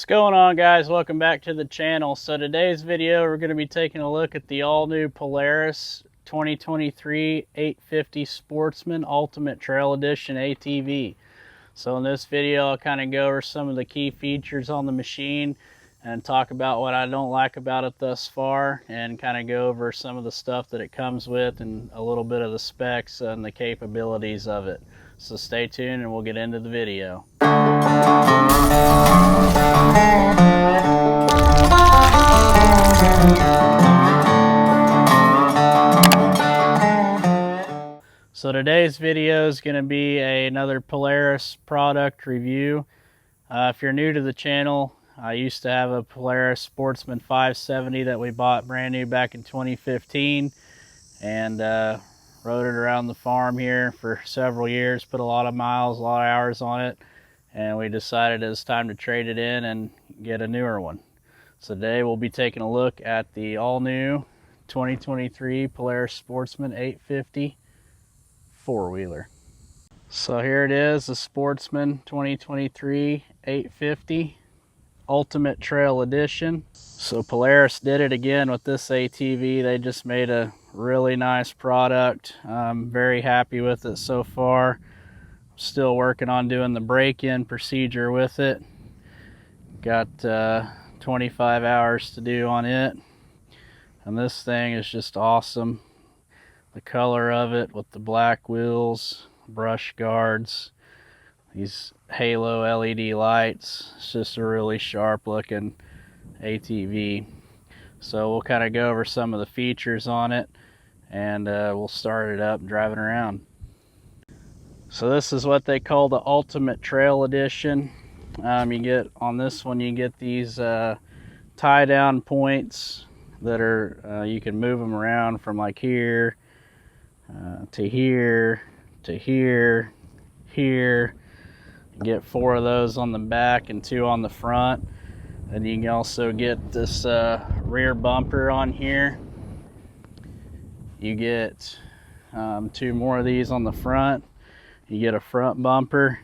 What's going on, guys? Welcome back to the channel. So today's video, we're going to be taking a look at the all-new Polaris 2023 850 Sportsman Ultimate Trail Edition ATV. So in this video, I'll kind of go over some of the key features on the machine and talk about what I don't like about it thus far, and kind of go over some of the stuff that it comes with and a little bit of the specs and the capabilities of it. So stay tuned and we'll get into the video. So today's video is going to be another Polaris product review. If you're new to the channel, I used to have a Polaris Sportsman 570 that we bought brand new back in 2015, and rode it around the farm here for several years, put a lot of miles, a lot of hours on it, and we decided it was time to trade it in and get a newer one. So today we'll be taking a look at the all-new 2023 Polaris Sportsman 850 four-wheeler. So here it is, the Sportsman 2023 850 Ultimate Trail Edition. So Polaris did it again with this ATV. They just made a really nice product. I'm very happy with it so far. Still working on doing the break-in procedure with it. Got 25 hours to do on it, and this thing is just awesome. The color of it with the black wheels, brush guards, these halo LED lights. It's just a really sharp looking ATV. So we'll kind of go over some of the features on it, and we'll start it up and drive it around. So this is what they call the Ultimate Trail Edition. You get on this one, you get these tie down points that are you can move them around from like here to here to here, here. You get 4 of those on the back and 2 on the front. And you can also get this rear bumper on here. You get 2 more of these on the front. You get a front bumper,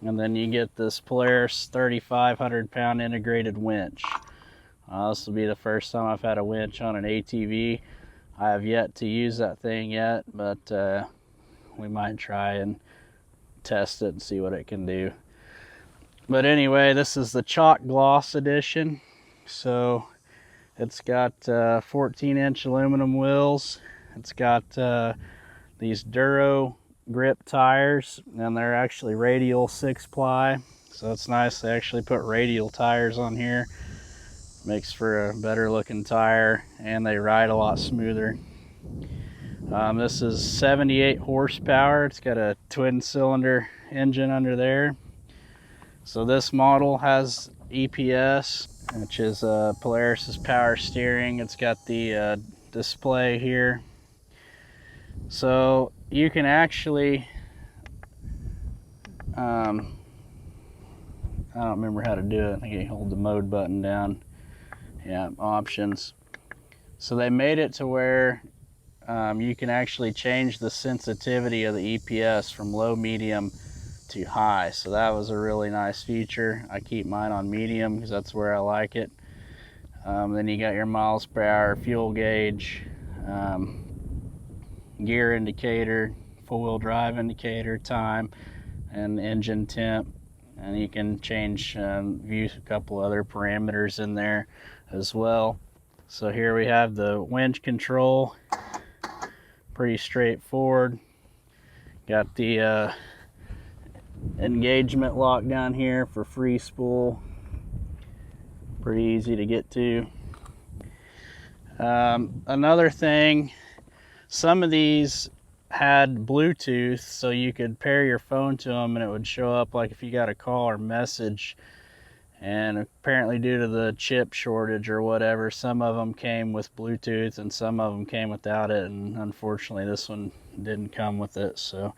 and then you get this Polaris 3,500 pound integrated winch. This will be the first time I've had a winch on an ATV. I have yet to use that thing yet, but we might try and test it and see what it can do. But anyway, this is the Chalk Gloss Edition. So it's got 14-inch aluminum wheels. It's got these Duro grip tires, and they're actually radial 6-ply. So it's nice they actually put radial tires on here. Makes for a better looking tire, and they ride a lot smoother. This is 78 horsepower. It's got a twin cylinder engine under there. So this model has EPS, which is Polaris's power steering. It's got the display here. So you can actually I don't remember how to do it. I think you hold the mode button down. Yeah, options. So they made it to where you can actually change the sensitivity of the EPS from low, medium to high. So that was a really nice feature. I keep mine on medium because that's where I like it. Then you got your miles per hour, fuel gauge, gear indicator, four-wheel drive indicator, time, and engine temp. And you can change, view a couple other parameters in there as well. So here we have the winch control. Pretty straightforward. Got the engagement lock down here for free spool. Pretty easy to get to. Another thing, some of these had Bluetooth, so you could pair your phone to them and it would show up like if you got a call or message. And apparently due to the chip shortage or whatever, some of them came with Bluetooth and some of them came without it, and unfortunately this one didn't come with it. So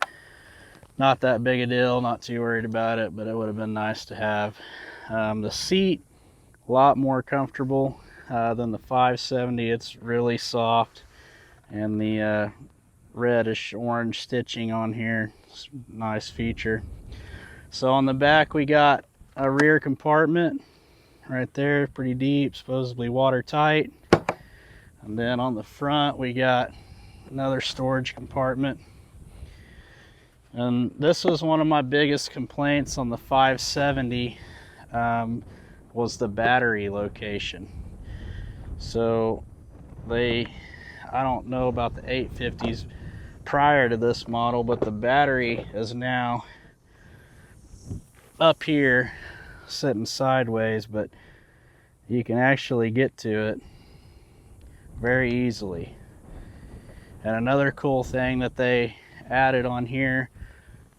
not that big a deal, not too worried about it, but it would have been nice to have. The seat, a lot more comfortable than the 570. It's really soft, and the reddish orange stitching on here, nice feature. So on the back we got a rear compartment right there, pretty deep, supposedly watertight. And then on the front we got another storage compartment. And this was one of my biggest complaints on the 570, was the battery location. So I don't know about the 850s prior to this model, but the battery is now up here sitting sideways, but you can actually get to it very easily. And another cool thing that they added on here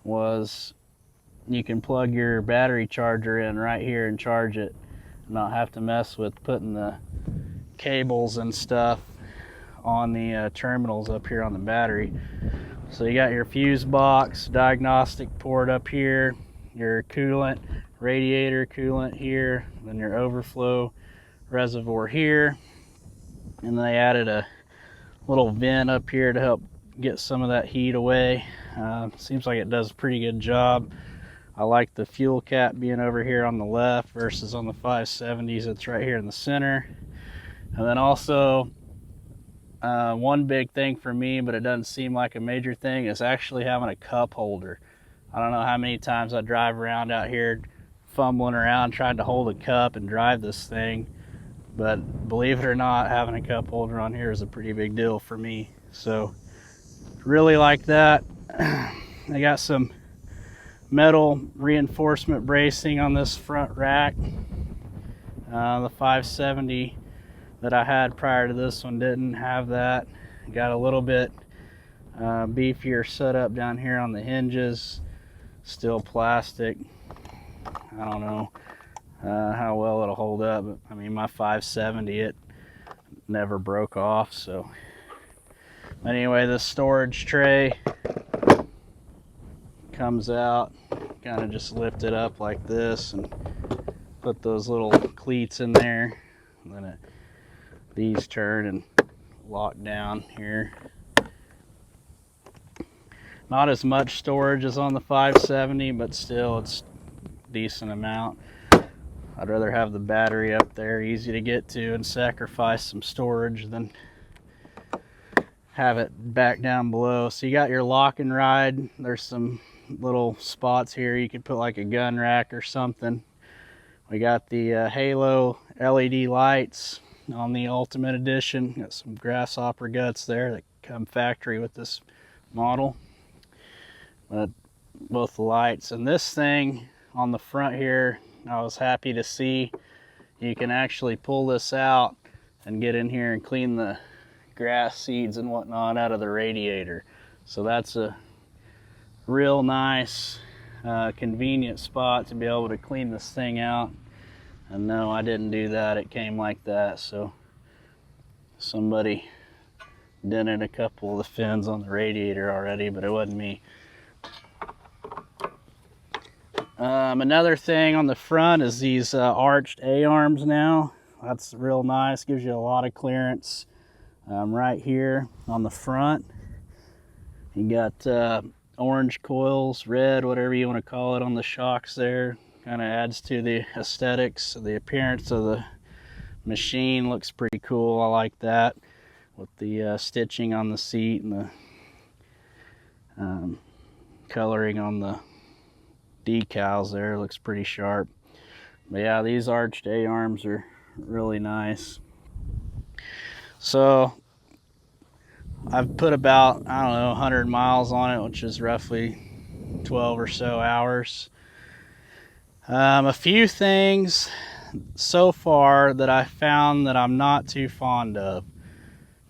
was you can plug your battery charger in right here and charge it, not have to mess with putting the cables and stuff on the terminals up here on the battery. So you got your fuse box, diagnostic port up here, your coolant, radiator coolant here, then your overflow reservoir here, and they added a little vent up here to help get some of that heat away. Seems like it does a pretty good job. I like the fuel cap being over here on the left versus on the 570s, it's right here in the center. And then also one big thing for me, but it doesn't seem like a major thing, is actually having a cup holder. I don't know how many times I drive around out here fumbling around trying to hold a cup and drive this thing, but believe it or not, having a cup holder on here is a pretty big deal for me. So really like that. I got some metal reinforcement bracing on this front rack. The 570 that I had prior to this one didn't have that. Got a little bit beefier setup down here on the hinges, still plastic. I don't know how well it'll hold up, but I mean, my 570, it never broke off. So anyway, the storage tray comes out, kind of just lift it up like this and put those little cleats in there, and then these turn and lock down here. Not as much storage as on the 570, but still it's a decent amount. I'd rather have the battery up there, easy to get to, and sacrifice some storage than have it back down below. So you got your lock and ride. There's some little spots here you could put like a gun rack or something. We got the halo LED lights on the Ultimate Edition. Got some grasshopper guts there that come factory with this model. But both the lights, and this thing on the front here, I was happy to see you can actually pull this out and get in here and clean the grass seeds and whatnot out of the radiator. So that's a real nice convenient spot to be able to clean this thing out. And no, I didn't do that, it came like that. So somebody dented a couple of the fins on the radiator already, but it wasn't me. Another thing on the front is these arched A-arms now. That's real nice, gives you a lot of clearance right here on the front. You got orange coils, red, whatever you want to call it, on the shocks there. Kind of adds to the aesthetics, the appearance of the machine. Looks pretty cool, I like that, with the stitching on the seat and the coloring on the decals there. Looks pretty sharp. But yeah, these arched A-arms are really nice. So I've put about, I don't know, 100 miles on it, which is roughly 12 or so hours. A few things so far that I found that I'm not too fond of.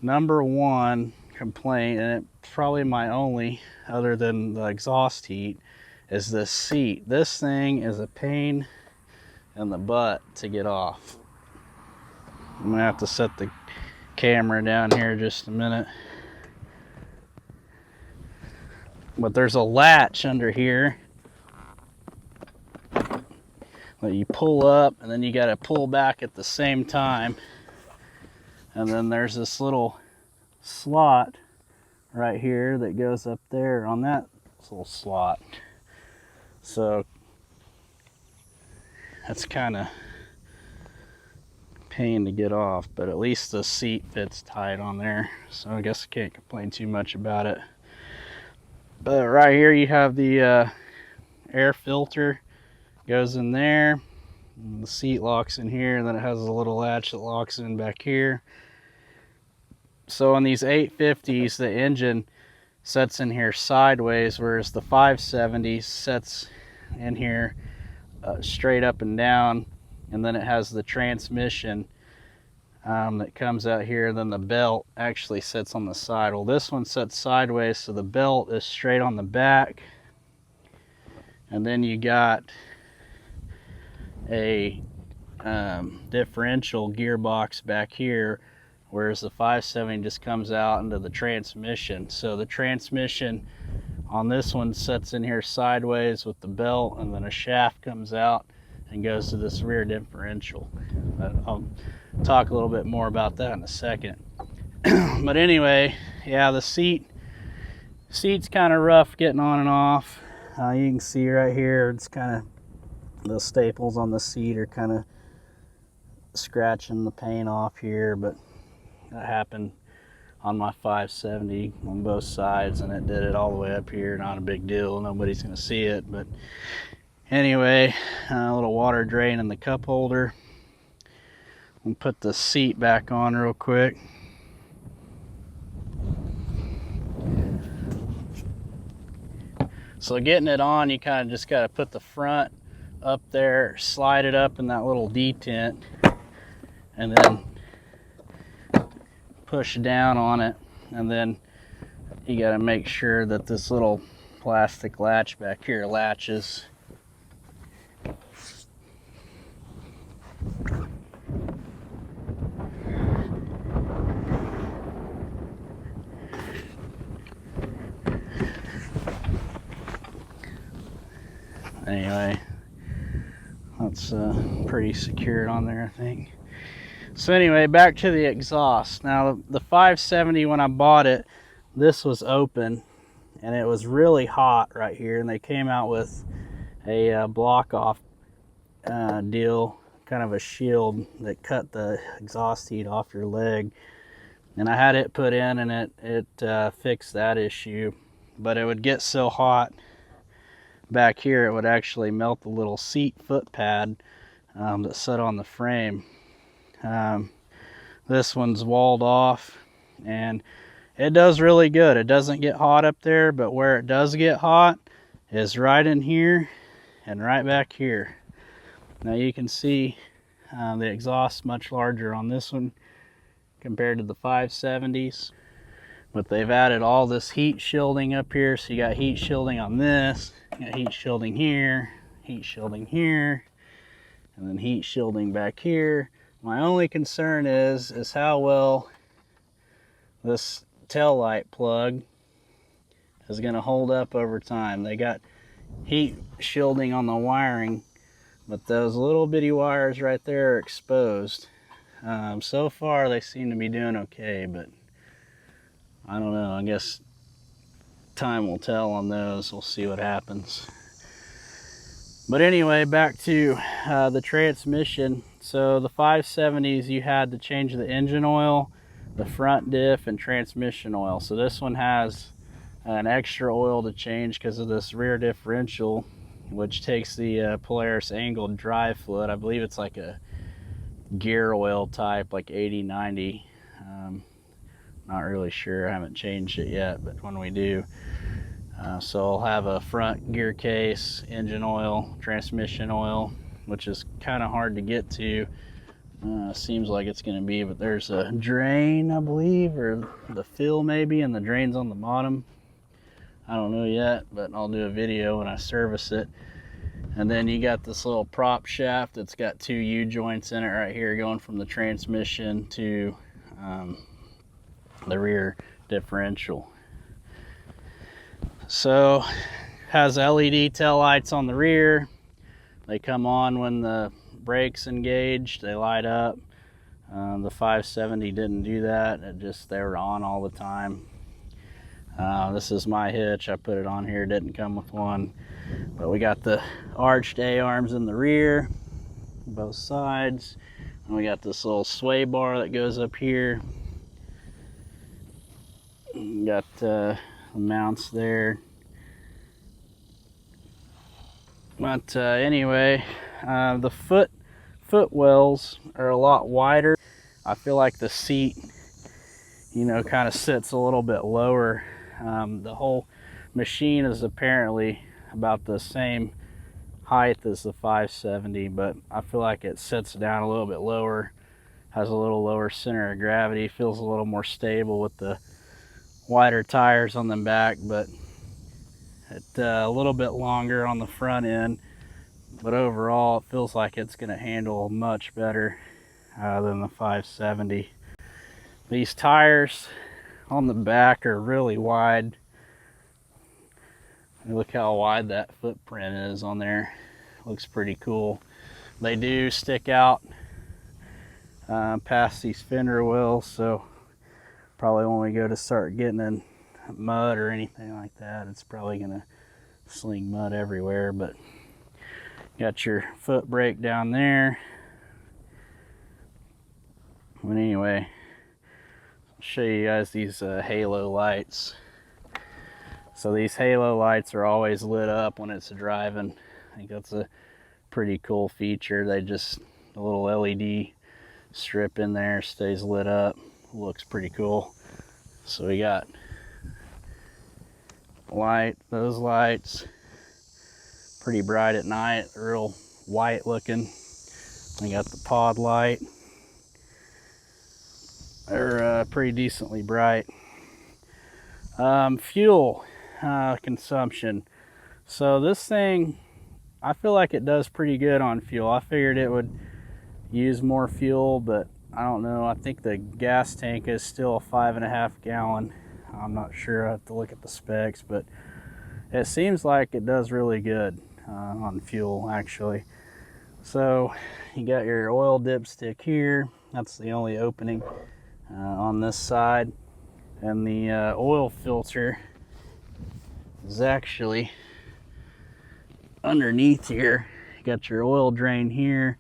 Number one complaint, and it's probably my only other than the exhaust heat, is this seat. This thing is a pain in the butt to get off. I'm gonna have to set the camera down here just a minute. But there's a latch under here that you pull up, and then you got to pull back at the same time. And then there's this little slot right here that goes up there on that little slot. So that's kind of pain to get off, but at least the seat fits tight on there, so I guess I can't complain too much about it. But right here you have the air filter, goes in there, and the seat locks in here, and then it has a little latch that locks in back here. So on these 850s, the engine sets in here sideways, whereas the 570 sets in here straight up and down. And then it has the transmission that comes out here, and then the belt actually sits on the side. Well, this one sets sideways, so the belt is straight on the back. And then you got a differential gearbox back here, whereas the 570 just comes out into the transmission. So the transmission on this one sets in here sideways with the belt, and then a shaft comes out and goes to this rear differential. I'll talk a little bit more about that in a second. But anyway, yeah, the seat's kind of rough getting on and off. You can see right here, it's kind of, the staples on the seat are kind of scratching the paint off here, but that happened on my 570 on both sides, and it did it all the way up here. Not a big deal, nobody's gonna see it. But anyway, a little water drain in the cup holder. We'll put the seat back on real quick. So getting it on, you kind of just got to put the front up there, slide it up in that little detent, and then push down on it. And then you got to make sure that this little plastic latch back here latches. Anyway, that's pretty secured on there, I think. So anyway, back to the exhaust. Now the 570, when I bought it, this was open and it was really hot right here, and they came out with a block off deal, kind of a shield that cut the exhaust heat off your leg, and I had it put in, and it fixed that issue. But it would get so hot back here, it would actually melt the little seat foot pad that set on the frame. This one's walled off, and it does really good. It doesn't get hot up there, but where it does get hot is right in here and right back here. Now you can see the exhaust much larger on this one compared to the 570s, but they've added all this heat shielding up here. So you got heat shielding on this, you got heat shielding here, and then heat shielding back here. My only concern is how well this tail light plug is going to hold up over time. They got heat shielding on the wiring, but those little bitty wires right there are exposed. So far they seem to be doing okay, but I don't know. I guess time will tell on those. We'll see what happens. But anyway, back to the transmission. So the 570s, you had to change the engine oil, the front diff, and transmission oil. So this one has an extra oil to change because of this rear differential, which takes the Polaris angled drive fluid. I believe it's like a gear oil type, like 80-90. Not really sure. I haven't changed it yet, but when we do. So I'll have a front gear case, engine oil, transmission oil, which is kind of hard to get to. Seems like it's going to be, but there's a drain, I believe, or the fill maybe, and the drain's on the bottom. I don't know yet, but I'll do a video when I service it. And then you got this little prop shaft that's got two U-joints in it right here, going from the transmission to the rear differential. So has LED tail lights on the rear. They come on when the brakes engaged, they light up. The 570 didn't do that. They were on all the time. This is my hitch. I put it on here, didn't come with one. But we got the arched A-arms in the rear, both sides. And we got this little sway bar that goes up here. Got the mounts there. But anyway, the foot wells are a lot wider. I feel like the seat, you know, kind of sits a little bit lower. The whole machine is apparently about the same height as the 570, but I feel like it sits down a little bit lower, has a little lower center of gravity, feels a little more stable with the wider tires on the back, but it's a little bit longer on the front end. But overall, it feels like it's going to handle much better than the 570. These tires on the back are really wide. Look how wide that footprint is on there. Looks pretty cool. They do stick out past these fender wells, so probably when we go to start getting in mud or anything like that, it's probably gonna sling mud everywhere. But got your foot brake down there. But anyway, I'll show you guys these halo lights. So these halo lights are always lit up when it's driving. I think that's a pretty cool feature. They just, a little LED strip in there stays lit up. Looks pretty cool. So we got those lights, pretty bright at night, real white looking. We got the pod light. They're pretty decently bright. Fuel consumption. So this thing, I feel like it does pretty good on fuel. I figured it would use more fuel, but I don't know. I think the gas tank is still a 5.5 gallon. I'm not sure. I have to look at the specs, but it seems like it does really good on fuel, actually. So you got your oil dipstick here. That's the only opening on this side. And the oil filter is actually underneath here. You got your oil drain here,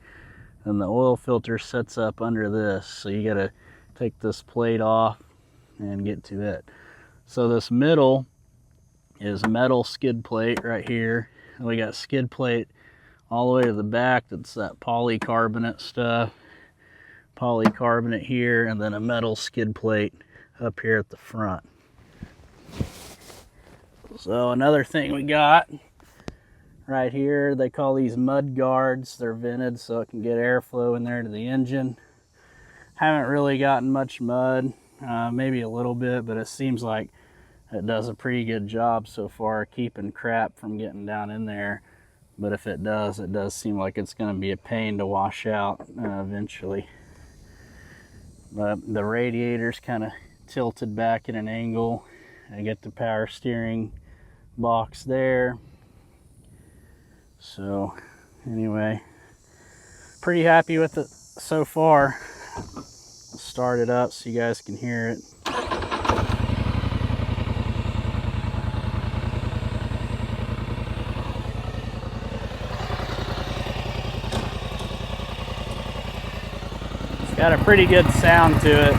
and the oil filter sets up under this. So you got to take this plate off and get to it. So this middle is metal skid plate right here. And we got skid plate all the way to the back. That's that polycarbonate stuff. Polycarbonate here, and then a metal skid plate up here at the front. So another thing we got right here, they call these mud guards. They're vented so it can get airflow in there to the engine. Haven't really gotten much mud, maybe a little bit, but it seems like it does a pretty good job so far keeping crap from getting down in there. But if it does seem like it's going to be a pain to wash out eventually. But the radiator's kind of tilted back at an angle. I get the power steering box there. So anyway, pretty happy with it so far. I'll start it up so you guys can hear it. It's got a pretty good sound to it.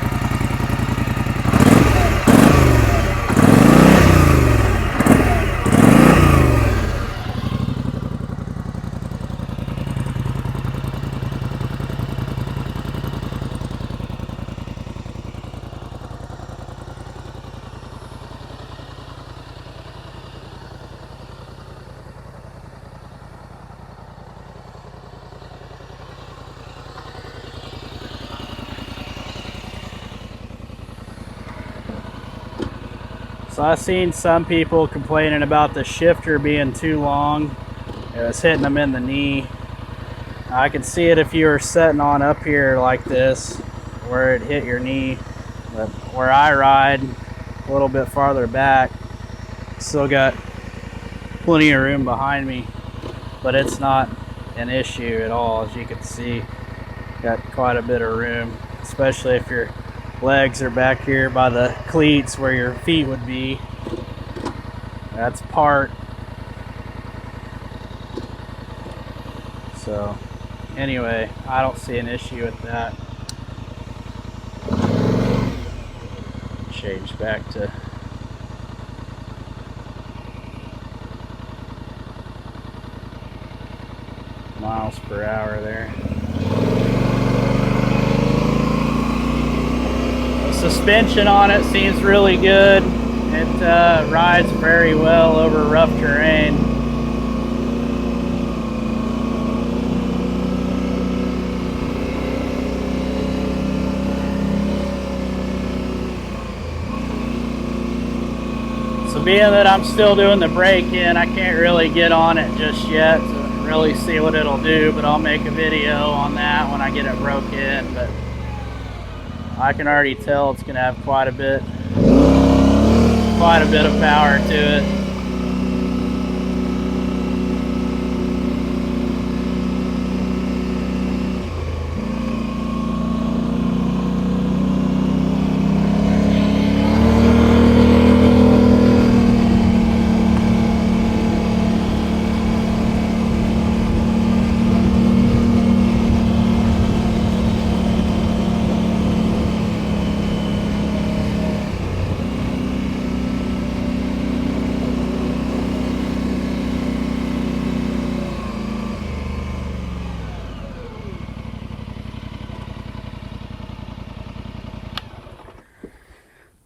So I've seen some people complaining about the shifter being too long. It was hitting them in the knee. I could see it if you were sitting on up here like this, where it hit your knee. But where I ride, a little bit farther back, still got plenty of room behind me, but it's not an issue at all. As you can see, got quite a bit of room, especially if your legs are back here by the cleats where your feet would be. That's part. So anyway, I don't see an issue with that. Change back to miles per hour there. The suspension on it seems really good. It rides very well over rough terrain. So being that I'm still doing the break-in, I can't really get on it just yet to really see what it'll do, but I'll make a video on that when I get it broke in. But I can already tell it's going to have quite a bit of power to it.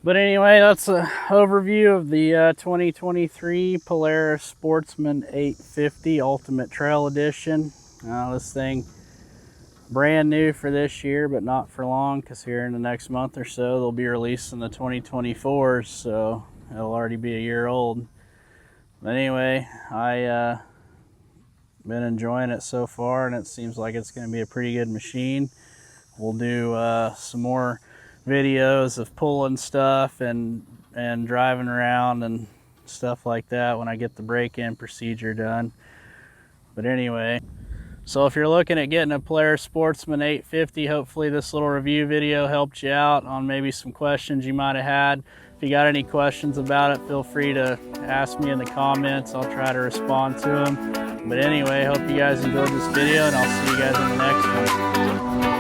But anyway, that's an overview of the 2023 Polaris Sportsman 850 Ultimate Trail Edition. This thing brand new for this year, but not for long, because here in the next month or so they'll be releasing the 2024s, so it'll already be a year old. But anyway, I been enjoying it so far, and it seems like it's going to be a pretty good machine. We'll do some more videos of pulling stuff and driving around and stuff like that when I get the break-in procedure done. But anyway, so if you're looking at getting a Polaris Sportsman 850, hopefully this little review video helped you out on maybe some questions you might have had. If you got any questions about it, feel free to ask me in the comments. I'll try to respond to them. But anyway, hope you guys enjoyed this video, and I'll see you guys in the next one.